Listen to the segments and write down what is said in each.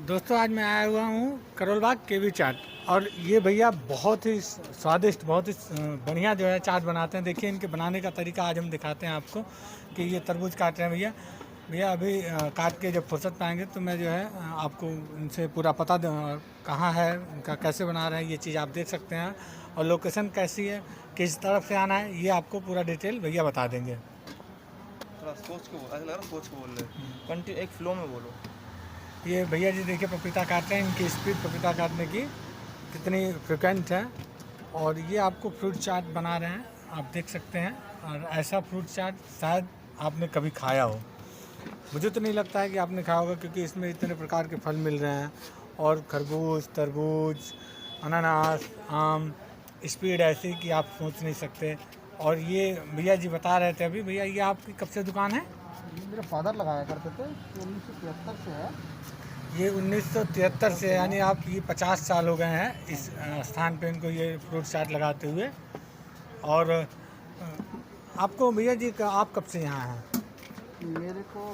दोस्तों आज मैं आया हुआ हूँ करोल बाग केवी चाट। और ये भैया बहुत ही स्वादिष्ट, बहुत ही बढ़िया जो है चाट बनाते हैं। देखिए इनके बनाने का तरीका आज हम दिखाते हैं आपको कि ये तरबूज काट रहे हैं भैया। भैया अभी काट के जब फुर्सत पाएंगे तो मैं जो है आपको उनसे पूरा पता कहाँ है उनका, कैसे बना रहे हैं, ये चीज़ आप देख सकते हैं। और लोकेशन कैसी है, किस तरफ से आना है, ये आपको पूरा डिटेल भैया बता देंगे। थोड़ा सोच के बोल, ऐसा लग रहा है सोच के बोल रहे। कंटिन्यू एक फ्लो में बोलो। ये भैया जी देखिए पपीता काट रहे हैं, इनकी स्पीड पपीता काटने की कितनी फ्रिक्वेंट है। और ये आपको फ्रूट चाट बना रहे हैं, आप देख सकते हैं। और ऐसा फ्रूट चाट शायद आपने कभी खाया हो, मुझे तो नहीं लगता है कि आपने खाया होगा, क्योंकि इसमें इतने प्रकार के फल मिल रहे हैं। और खरबूज, तरबूज, अनानास, आम, स्पीड ऐसी कि आप सोच नहीं सकते। और ये भैया जी बता रहे थे अभी, भैया ये आपकी कब से दुकान है? ये मेरे फादर लगाया करते थे, 1973 से है। ये 1973 से, यानी आप ये 50 साल हो गए हैं इस स्थान पे इनको ये फ्रूट चाट लगाते हुए। और आपको भैया जी आप कब से यहाँ हैं? मेरे को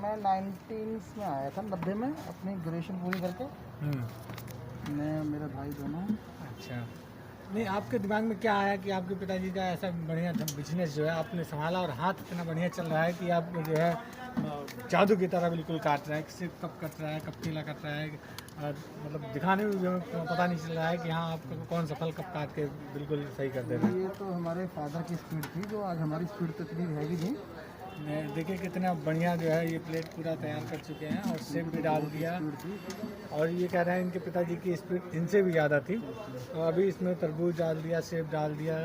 मैं 19 में आया था, 90 में अपनी ग्रेजुएशन पूरी करके। मैं मेरा भाई दोनों। अच्छा, नहीं आपके दिमाग में क्या आया कि आपके पिताजी का ऐसा बढ़िया बिजनेस जो है आपने संभाला और हाथ इतना बढ़िया चल रहा है कि आप जो है जादू की तरह बिल्कुल काट रहा है, किसी कब कट रहा है, कब पीला कट रहा है। और मतलब दिखाने में भी हमें पता नहीं चल रहा है कि हाँ आपको कौन सा फल कब काट के बिल्कुल सही कर दे रहे हैं। ये तो हमारे फादर की स्पीड थी, जो आज हमारी स्पीड तो इतनी हैवी थी। देखिए कितना बढ़िया जो है ये प्लेट पूरा तैयार कर चुके हैं और सेब भी डाल दिया। और ये कह रहे हैं इनके पिताजी की स्पीड इनसे भी ज़्यादा थी। तो अभी इसमें तरबूज डाल दिया, सेब डाल दिया,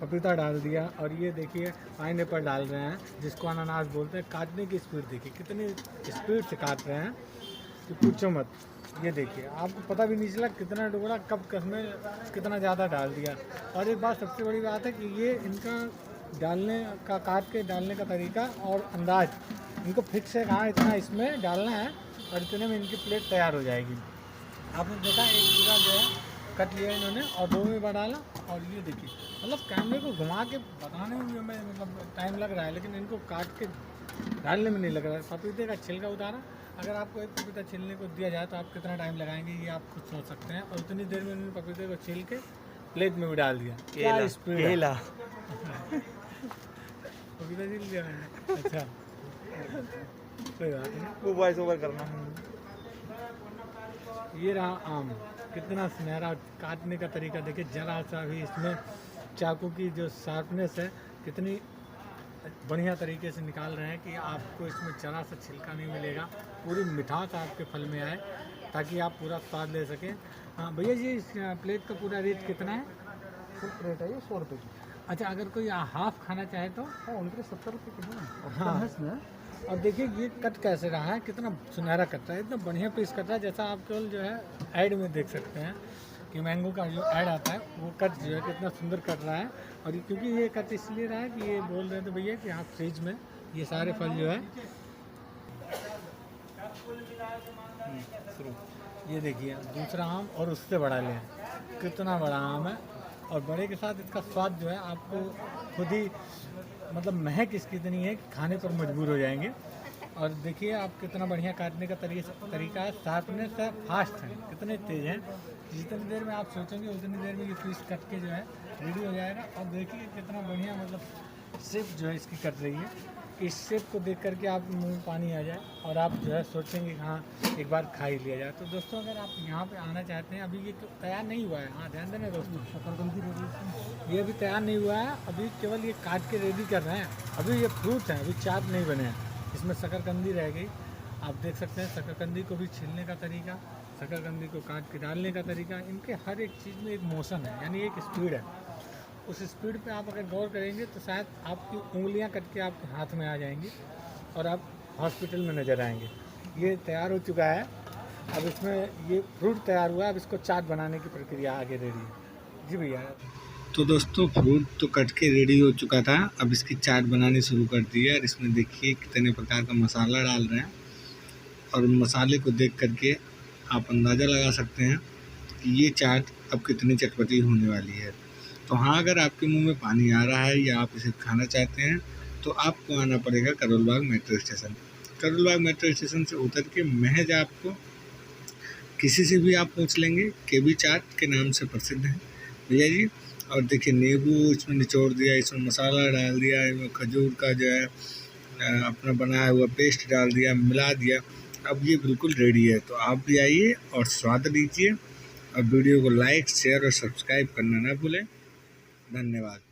पपीता डाल दिया। और ये देखिए पाइनएप्पल डाल रहे हैं, जिसको अनानास बोलते हैं। काटने की स्पीड देखिए कितनी स्पीड से काट रहे हैं कि पूछो मत। ये देखिए आपको पता भी नहीं चला कितना टुकड़ा कब कसमें कितना ज़्यादा डाल दिया। और एक बात सबसे बड़ी बात है कि ये इनका डालने का, काट के डालने का तरीका और अंदाज इनको फिक्स है कहाँ इतना इसमें डालना है और इतने में इनकी प्लेट तैयार हो जाएगी। आपने देखा एक पूरा जो है कट लिया इन्होंने और दो में डाला। और ये देखिए मतलब कैमरे को घुमा के बताने में भी हमें मतलब टाइम लग रहा है, लेकिन इनको काट के डालने में नहीं लग रहा है। पपीते का छिलका उतारा, अगर आपको एक पपीता छिलने को दिया जाए तो आप कितना टाइम लगाएंगे ये आप खुद सोच सकते हैं। और उतनी देर में इन्होंने पपीते को छिल के प्लेट में भी डाल दिया। क्या स्पीड है। पपीता छिल लिया मैंने। अच्छा कोई बात नहीं, वो वॉइस ओवर करना। ये रहा आम, कितना सुनहरा। काटने का तरीका देखिए, जरा सा भी इसमें चाकू की जो शार्पनेस है कितनी बढ़िया तरीके से निकाल रहे हैं कि आपको इसमें जरा सा छिलका नहीं मिलेगा। पूरी मिठास आपके फल में आए ताकि आप पूरा स्वाद ले सकें। हाँ भैया जी, इस प्लेट का पूरा रेट कितना है? फुल प्लेट है ये 100 रुपये की। अच्छा, अगर कोई हाफ खाना चाहे तो? हाँ, उनके 70 रुपये किलो है। हाँ। इसमें और देखिए ये कट कैसे रहा है, कितना सुनहरा कट रहा है, इतना बढ़िया पीस कट रहा है। जैसा आप केवल जो है ऐड में देख सकते हैं कि मैंगो का जो ऐड आता है वो कट जो है कितना सुंदर कट रहा है। और क्योंकि ये कट इसलिए रहा है कि ये बोल रहे थे भैया कि आप फ्रिज में ये सारे फल जो है ये देखिए दूसरा आम और उससे बड़ा लें, कितना बड़ा आम है। और बड़े के साथ इसका स्वाद जो है आपको खुद ही मतलब महक इसकी इतनी है कि खाने पर मजबूर हो जाएंगे। और देखिए आप कितना बढ़िया काटने का तरीका है, शार्पनेस है, फास्ट है, कितने तेज़ हैं। जितनी देर में आप सोचेंगे उतनी देर में ये पीस कट के जो है रेडी हो जाएगा। और देखिए कितना बढ़िया मतलब शेप जो है इसकी कट रही है। इस शेप को देख करके आप मुंह में पानी आ जाए और आप जो है सोचेंगे कि हाँ एक बार खा ही लिया जाए। तो दोस्तों अगर आप यहाँ पे आना चाहते हैं, अभी ये तैयार नहीं हुआ है, हाँ ध्यान देना दोस्तों, शकरकंदी रेडी, ये अभी तैयार नहीं हुआ है, अभी केवल ये काट के रेडी कर रहे हैं। अभी ये फ्रूट हैं, अभी चाट नहीं बने हैं। इसमें शकरकंदी रह गई, आप देख सकते हैं। शकरकंदी को भी छीलने का तरीका, शकरकंदी को काट के डालने का तरीका, इनके हर एक चीज़ में एक मोशन है, यानी एक स्पीड है। उस स्पीड पे आप अगर गौर करेंगे तो शायद आपकी उंगलियां कट के आपके हाथ में आ जाएंगी और आप हॉस्पिटल में नज़र आएंगे। ये तैयार हो चुका है, अब इसमें ये फ्रूट तैयार हुआ है, अब इसको चाट बनाने की प्रक्रिया आगे रेडी है। जी भैया। तो दोस्तों फ्रूट तो कट के रेडी हो चुका था, अब इसकी चाट बनानी शुरू कर दी है। और इसमें देखिए कितने प्रकार का मसाला डाल रहे हैं। और मसाले को देख करके आप अंदाज़ा लगा सकते हैं कि ये चाट अब कितनी चटपटी होने वाली है। तो हाँ, अगर आपके मुंह में पानी आ रहा है या आप इसे खाना चाहते हैं तो आपको आना पड़ेगा Karol Bagh metro station. Karol Bagh metro station से उतर के महज आपको किसी से भी आप पूछ लेंगे, केबी चाट के नाम से प्रसिद्ध है भैया जी। और देखिए नींबू इसमें निचोड़ दिया, इसमें मसाला डाल दिया, इसमें खजूर का जो है अपना बनाया हुआ पेस्ट डाल दिया, मिला दिया। अब ये बिल्कुल रेडी है। तो आप भी आइए और स्वाद लीजिए, और वीडियो को लाइक, शेयर और सब्सक्राइब करना ना भूलें। धन्यवाद।